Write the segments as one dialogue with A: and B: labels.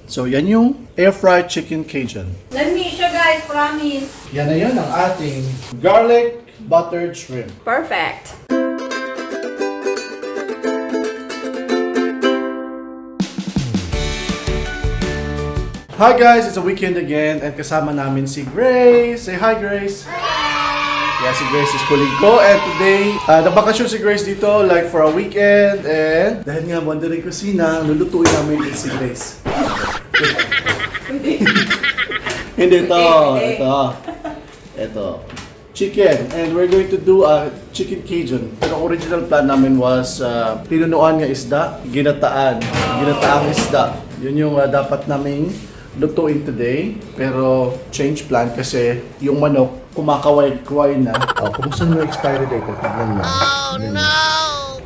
A: So, yan yung air fried chicken Cajun.
B: Let me show guys, promise.
A: Yan na yun ang ating garlic buttered shrimp.
B: Perfect.
A: Hi guys, it's a weekend again and kasama namin si Grace. Say hi, Grace. Yeah, si Grace is kuling ko and today, nabakasyon si Grace dito like for a weekend and dahil nga wandering kusina, lulutuin namin din si Grace. Hindi, ito. Chicken and we're going to do a chicken Cajun. Pero original plan namin was tinunuan nga isda, ginataang isda. Yun yung dapat naming lutuin today, pero change plan kasi yung manok kumakaway-kaway na. Oh, kumusta na yung expiry date? Tignan mo. Oh no!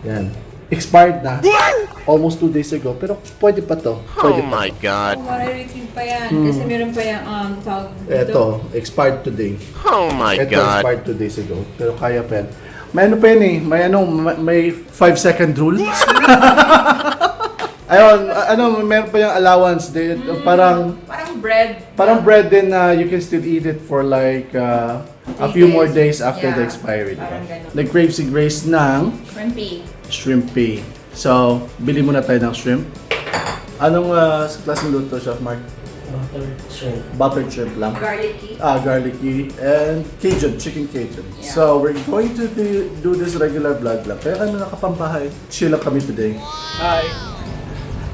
A: Yan. Expired na. Almost 2 days ago, pero pwede pa to. Pwede
C: Oh my God.
B: Mariretrieve pa yan. Kasi meron pa yung tawag dito.
A: Ito, expired today.
C: Oh my
A: Ito,
C: God.
A: expired 2 days ago. Pero kaya pa yan. May ano pa yan eh. May 5-second rule. Ayun, meron pa yung allowance din. Parang
B: bread.
A: Parang bread din na you can still eat it for like a few more days after the expiry.
B: Parang ganun.
A: Nag-crave si Grace ng
B: Shrimpy.
A: So, bili muna tayo ng shrimp. Anong klaseng luto, Chef Mark? Buttered shrimp lang.
B: Garlicky.
A: Garlicky. And Cajun, chicken Cajun.
B: Yeah.
A: So, we're going to do this regular vlog lang. Kaya kami nakapambahay. Chill lang kami today.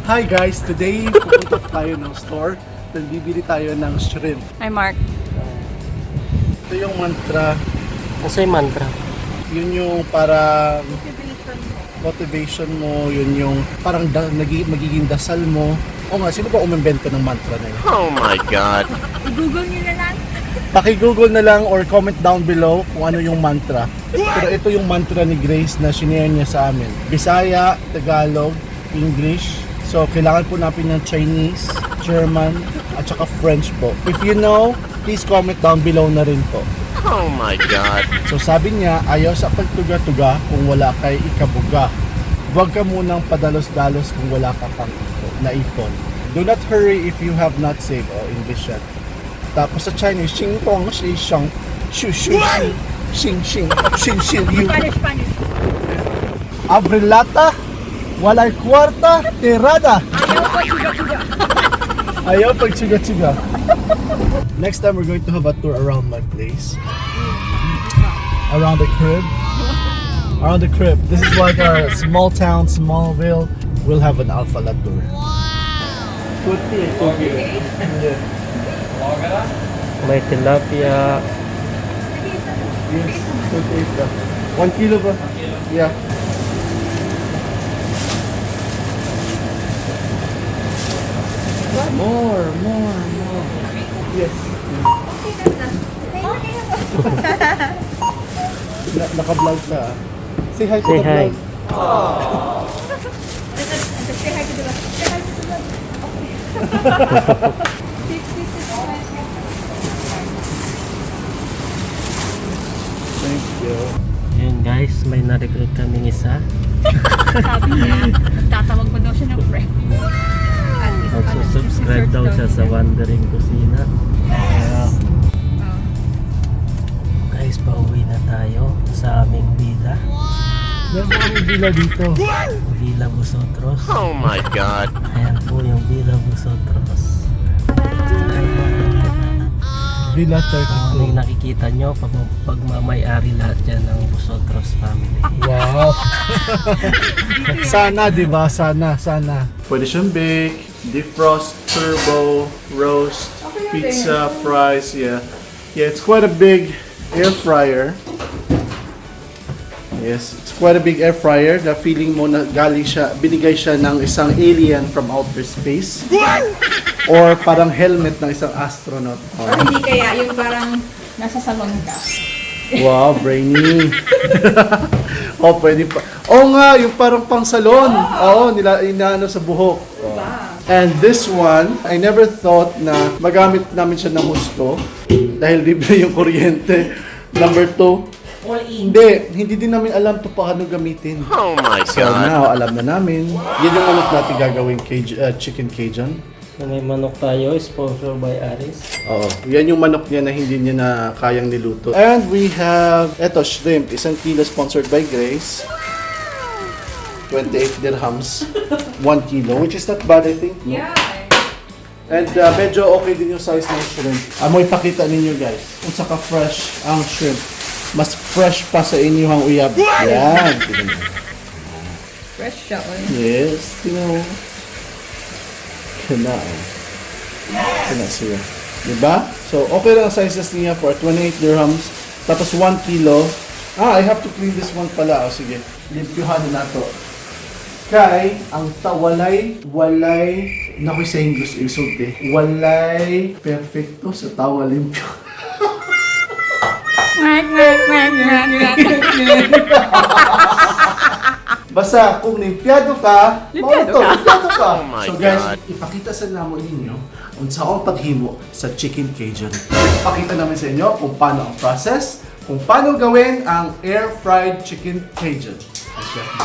A: Hi guys! Today, pupunta tayo ng store. Bibili tayo ng shrimp.
B: Hi, Mark.
A: Ito yung mantra.
D: Kasi mantra.
A: Yun yung para motivation mo. Yun yung parang magiging dasal mo. O nga, sino ba umimbento ng mantra na yun?
C: Oh my God.
B: I-google nyo na lang.
A: Paki-google na lang or comment down below kung ano yung mantra. Pero ito yung mantra ni Grace na shinare niya sa amin. Bisaya, Tagalog, English. So, kailangan po natin ng Chinese, German, at saka French po. If you know, please comment down below na rin po.
C: Oh my God.
A: So, sabi niya, ayaw sa pagtuga-tuga kung wala kay ikabuga. Huwag ka munang padalos-dalos kung wala ka pang naipon. Do not hurry if you have not saved. English yan. Tapos sa Chinese, xing tong shi shang shu shu shi xing xing xing xing yu.
B: Spanish.
A: Abrilata, walay kwarta, tirada. Ayaw pag tsuga-tsuga. Next time we're going to have a tour around my place. Around the crib. This is like our small town, Smallville. We'll have an Alpha La tour.
D: May tilapia.
A: Yes, 1 kilo ba? Yeah. More. Yes. Naka-vlog ka. Say hi to
D: Say
A: the
D: hi.
A: vlog.
B: Say hi to the vlog.
A: Thank you.
D: Yun guys, may na-recruit kaming isa.
B: Sabi niya, tatawag pa daw siya ng friend.
D: Magsusubscribe daw siya sa Wandering Kusina. Guys, pauwi na tayo sa aming villa.
A: Yan po yung villa dito.
D: Villa Vosotros.
C: Oh my God.
D: Ayan po yung Villa Vosotros.
A: Villa
D: Kung
A: 32.
D: nakikita nyo, pagmamayari lahat yan ng Vosotros family.
A: Wow. Sana, di ba? Sana. Pwede siyang bake, defrost, turbo, roast, pizza, fries, yeah. Yeah, it's quite a big air fryer. Yes, it's quite a big air fryer na feeling mo na binigay siya ng isang alien from outer space. Or parang helmet ng isang astronaut.
B: Or hindi kaya, yung parang nasa salon ka.
A: Wow, brainy. Pwede pa. Nga, yung parang pang salon. Inaano sa buhok. And this one, I never thought na magamit namin siya ng husto dahil libre yung kuryente. Number 2,
B: All in.
A: hindi din namin alam to paano gamitin.
C: Oh my
A: So
C: God.
A: now, alam na namin. Yan yung manok natin gagawin chicken Cajun.
D: So may manok tayo, sponsored by Aries.
A: Oo. Yan yung manok niya na hindi niya na kayang niluto. And we have, eto, shrimp. 1 kilo sponsored by Grace. 28 dirhams. 1 kilo, which is not bad, I think. No?
B: Yeah.
A: And medyo okay din yung size ng shrimp. Mo ipakita ninyo guys kung saka fresh ang shrimp. Mas fresh pa sa inyo ang uyab. Yan. Tingnan mo.
B: Fresh siya.
A: Yes. Tingnan mo. Kana. Kana siya. Diba? So, okay lang ang sizes niya for 28 dirhams. Tapos 1 kilo. I have to clean this one pala. O, sige. Limpyuhan na to. Kay, ang walay, nakoy sa English isulti. Walay perfecto sa tawa limpyo. Basta kung limpyado ka,
B: Limpyado ka.
A: limpyado ka.
C: Oh my
A: So guys,
C: God.
A: ipakita sa namo ninyo kung saan paghimo sa chicken Cajun. Ipakita namin sa inyo kung paano ang process, kung paano gawin ang air-fried chicken Cajun. Ang chef mo.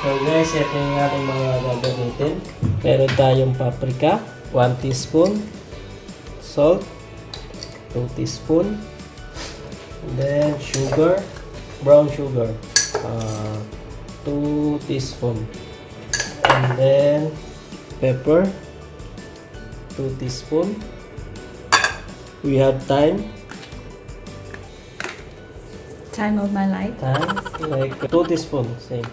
D: So guys, ito yung ating mga gagamitin. Meron tayong paprika, 1 teaspoon. Salt, 2 teaspoon. And then sugar, brown sugar, 2 teaspoon. And then pepper, 2 teaspoon. We have thyme,
B: Time of my life.
D: like 2 teaspoon, same.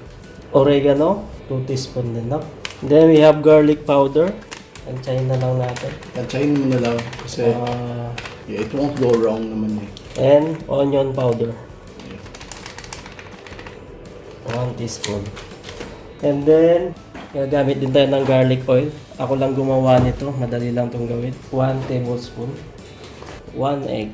D: Oregano, 2 teaspoon din, no? Then we have garlic powder. Antayin na lang natin.
A: Tantsayin mo na lang kasi it won't go wrong naman eh.
D: And onion powder. 1 teaspoon. And then, gagamit din tayo ng garlic oil. Ako lang gumawa nito. Madali lang itong gawin. 1 tablespoon. 1 egg.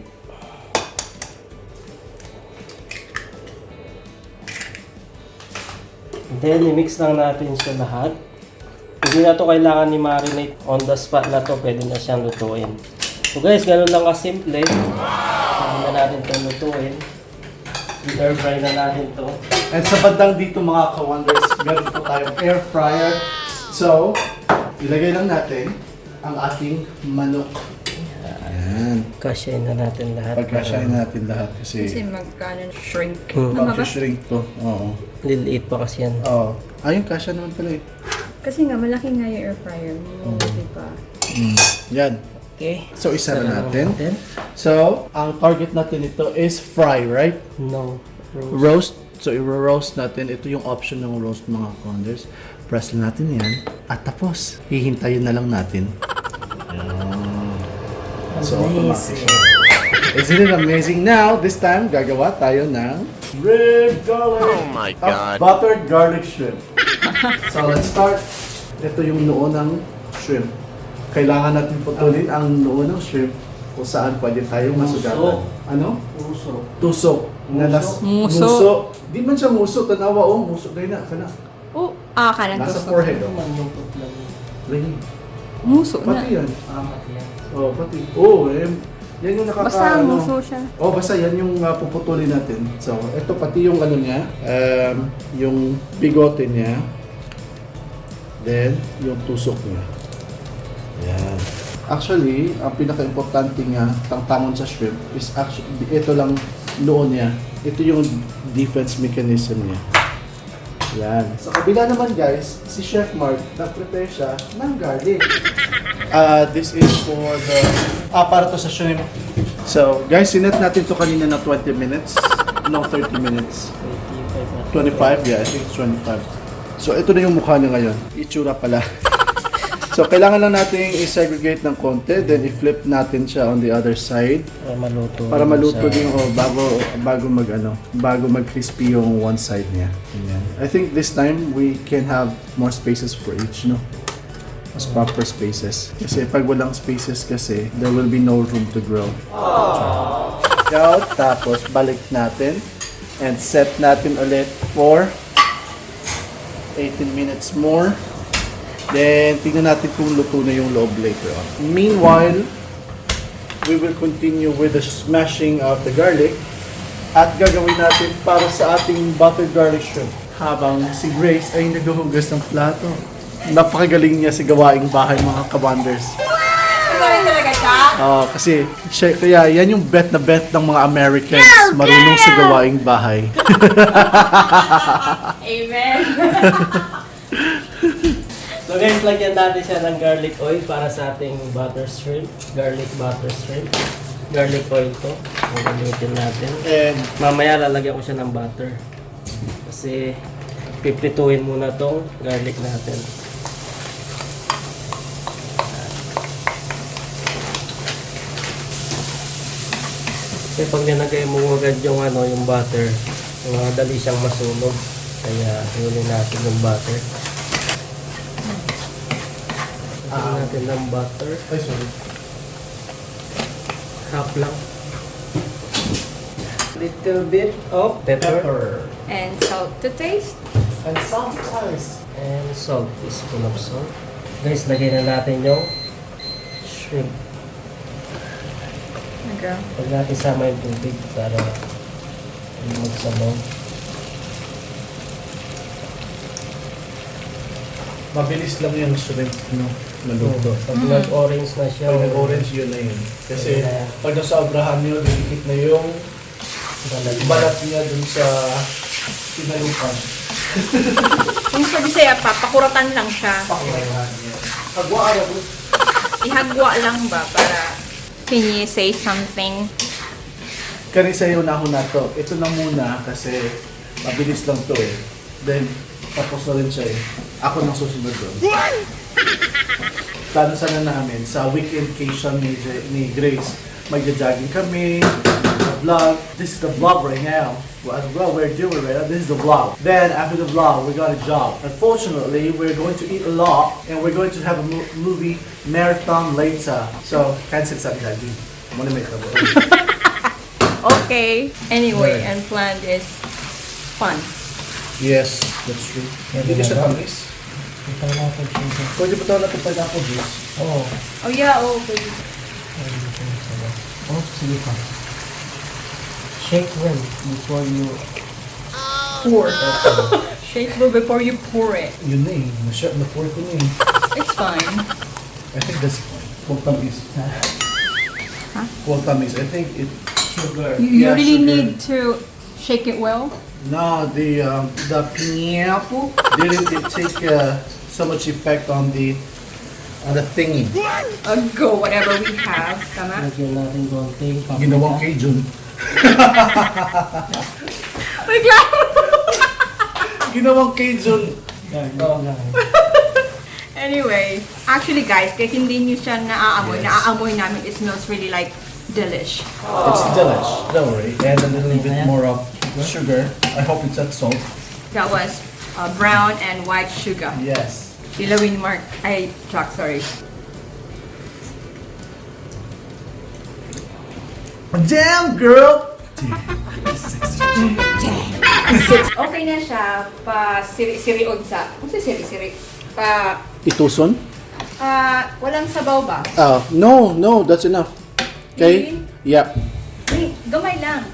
D: Then, i-mix lang natin siya lahat. Hindi na to kailangan ni marinate on the spot na to. Pwede na siyang lutuin. So guys, ganun lang kasimple. Pwede na natin itong lutuin. I-air fry na natin to.
A: And sa bandang dito mga ka-wonders, meron po tayong air fryer. So, ilagay lang natin ang ating manok. Ayan.
D: Kasyahin na natin lahat.
A: Pagkasyahin natin lahat
B: Kasi
A: kasi
B: magkano shrink.
D: Hmm.
A: mag-shrink to. Oo.
D: Liliit pa kasi yan.
A: Oo. Ayun, kasya naman pala eh.
B: Kasi nga, malaki nga yung air fryer mo. Diba?
A: Yan.
D: Okay.
A: So, isa
D: Isa
A: na
D: lang
A: natin. So, ang target natin ito is fry, right?
D: No.
A: Roast. So, i-roast natin. Ito yung option ng roast mga wonders. Press lang natin yan. At tapos, hihintayin na lang natin. So, automatic. Isn't it amazing? Now, this time, gagawa tayo ng red garlic.
C: Oh my God.
A: Buttered garlic shrimp. So, let's start. Ito yung noo ng shrimp. Kailangan natin putulin ang noo ng shrimp kung saan pwede tayong masugatan.
D: Muso.
A: Ano?
D: Puso.
A: Tusok. Muso. Di man siya muso. Tanawa o. Muso. Dahil na. Kana.
B: Kanan
A: Nasa
B: to.
A: forehead. Oh.
D: Manlungkot lang.
A: Lagi.
B: Muso na.
A: Pati yan.
D: Amat yan.
A: Oh, pati. Oh, yan yung nakaka...
B: Basta
A: ano.
B: muso siya.
A: Oh, basta yan yung puputulin natin. So, ito pati yung ano niya, yung bigote niya. Then, yung tusok niya. Yan. Actually, ang pinaka-importante nga, tangtangon sa shrimp, is actually, ito lang noon niya. Ito yung defense mechanism niya. Yan. Sa kabila naman guys, si Chef Mark, nag-prepare siya ng garlic. This is for the... para to sa shrimp. So, guys, sinet natin to kanina na 20 minutes. No, 30 minutes. 25? Yeah, I think it's 25. So, ito na yung mukha niya ngayon. Itsura pala. So, kailangan lang natin i-segregate ng konti, then i-flip natin siya on the other side.
D: Para maluto.
A: Din bago mag-crispy yung one side niya. Ganyan. I think this time we can have more spaces for each, no? Mas proper spaces. Kasi pag walang spaces kasi, there will be no room to grow. Tapos balik natin and set natin ulit for 18 minutes more. Then, tingnan natin kung luto na yung loob later on. Meanwhile, we will continue with the smashing of the garlic at gagawin natin para sa ating buttered garlic shrimp. Habang si Grace ay naghuhugas ng plato. Napakagaling niya sa gawaing bahay mga kabanders.
B: Magaling talaga siya.
A: Kasi kaya yan yung bet na bet ng mga Americans. Marunong sa gawaing bahay.
B: Amen.
D: So guys, lagyan natin siya ng garlic oil para sa ating butter shrimp. Garlic butter shrimp. Garlic oil to. Ang gamitin natin.
A: And
D: Mamaya lalagyan ko siya ng butter. Kasi pipituin muna tong garlic natin. Kasi pag nilagay mo agad yung yung butter, dali siyang masunog. Kaya hulin natin yung butter. Lagyan natin ng butter.
A: ay, sorry.
D: Half lang. Little bit of pepper.
B: And salt to taste.
A: And sometimes
D: And salt. Teaspoon of salt. Guys, lagyan na natin yung shrimp.
B: Okay.
D: Huwag natin sama yung tubig para magsabaw.
A: mabilis lang yung shrimp, no? Maluto.
D: Pag nag-orange na siya,
A: Pag nag-orange yun na yun. Kasi pag nasobrahan nyo, dikit na yung balat niya dun sa pinalupan.
B: Kung sa Bisaya pa, pakuratan lang siya.
A: Pakulayan niya. Hagwa araw.
B: Ihagwa lang ba para... Can you say something?
A: Kani sa'yo na ako na to. Ito na muna kasi mabilis lang to eh. Then, tapos na rin siya eh. Ako nang susunod doon. Plano sana namin sa weekend vacation ni Grace. Magja-jogging kami, vlog. This is the vlog right now. Well, we're doing right now. This is the vlog. Then after the vlog, we got a job. Unfortunately, we're going to eat a lot and we're going to have a movie marathon later. So, cancel sa jogging. Muna may kabo.
B: Okay. Anyway, and planned is fun.
A: Yes, that's true. Hindi siya tamis.
D: Ito natin siya.
A: Pwede ba tayo natin pineapple juice?
D: Oo.
B: Oh yeah, oh, pwede.
D: Oh, sige pa. Shake well before you
B: Pour. Shake it before you pour it.
A: Yun na eh. Na-pour ko na eh.
B: It's fine.
A: I think that's fine. Huwag tamis.
B: Huh?
A: Huwag tamis. I think it... Sugar.
B: You really
A: sugar.
B: need to shake it well.
A: No, the pineapple didn't take so much effect on the thingy.
B: Go whatever we have. Tama?
D: lagyan natin konting paprika.
A: Ginawang Cajun.
B: Wait lang.
A: Ginawang Cajun.
B: Anyway, actually guys, kahit hindi nyo siya naaamoy,
A: Yes.
B: naaamoy namin, it smells really like delish.
A: It's delish. Don't worry. And a little bit more of sugar. I hope it's not salt.
B: That was brown and white sugar.
A: Yes.
B: Dilawin Mark. Ay, Chuck, sorry.
A: Damn, girl!
B: Okay na siya. Pa siri-siri unsa. Ano si siri-siri? Pa
A: Ituson?
B: walang sabaw ba?
A: No, that's enough. Okay? Yep.
B: Ay, gamay lang.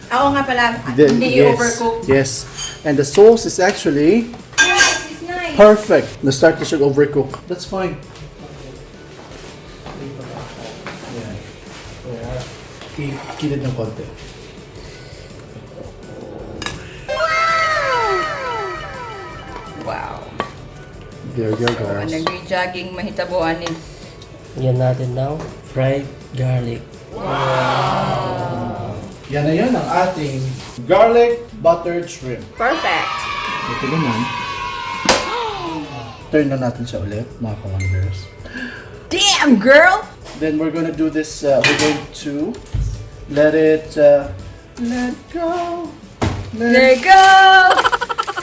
B: Ako nga pala,
A: The-
B: hindi
A: yes,
B: i-overcook.
A: yes. And the sauce is actually
B: Yes, it's nice.
A: perfect. Na-start na siya overcook. That's fine. Kilid ng konti.
B: Wow.
A: There you go,
B: So,
A: guys.
B: nag-jogging mahitabuan ni.
D: Yan natin ng fried garlic.
A: Yan na yan ang ating garlic buttered shrimp.
B: Perfect.
A: Ito naman. Turn na natin siya ulit, mga ka-wonders.
B: Damn, girl!
A: Then we're gonna do this, we're going to let it, let go.
B: Let go!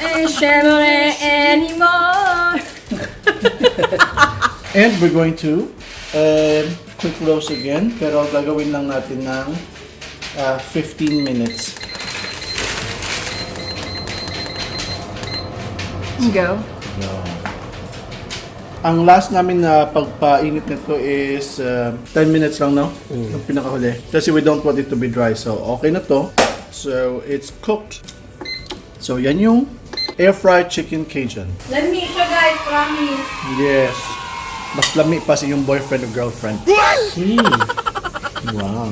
B: And shamble anymore!
A: And we're going to quick roast again, pero gagawin lang natin ng 15 minutes.
B: Go.
A: Ang last namin na pagpainit nito is 10 minutes lang, no? Yung pinakahuli. Kasi we don't want it to be dry. So, okay na to. So, it's cooked. So, yan yung Air fried chicken Cajun.
B: Lami siya guys, promise.
A: Yes. Mas lami pa si yung boyfriend o girlfriend.
D: See.
A: Wow.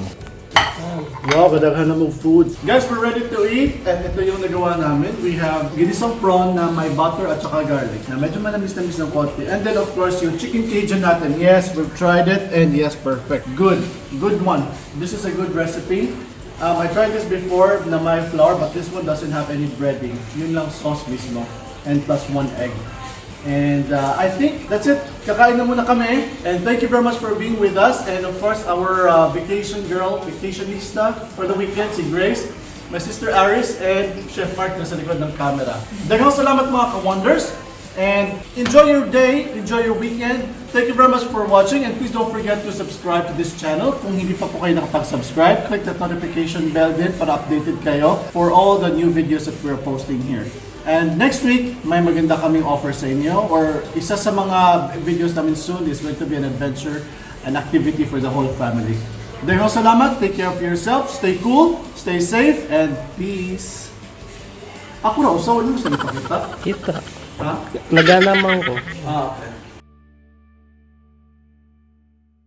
A: Wow, kadaghan na mong food. Guys, we're ready to eat. And ito yung nagawa namin. We have ginisang prawn na may butter at saka garlic. Na medyo manamis-namis ng konti. And then of course, yung chicken Cajun natin. Yes, we've tried it. And yes, perfect. Good. Good one. This is a good recipe. I tried this before na may flour, but this one doesn't have any breading. Yun lang sauce mismo. And plus 1 egg. And I think that's it. Kakain na muna kami. And thank you very much for being with us. And of course, our vacation girl, vacationista for the weekend, si Grace, my sister Aries, and Chef Mark na sa likod ng camera. Daghang salamat mga ka-wonders. And enjoy your day, enjoy your weekend. Thank you very much for watching. And please don't forget to subscribe to this channel. Kung hindi pa po kayo nakapag-subscribe, click that notification bell din para updated kayo for all the new videos that we're posting here. And next week, may maganda kaming offer sa inyo, or isa sa mga videos namin soon is going to be an adventure, an activity for the whole family. Daghang salamat, take care of yourself, stay cool, stay safe, and peace. Ako raw, sa ulo, saan ipakita?
D: Kita.
A: Ha?
D: Naganamang ko.
A: Ah, okay.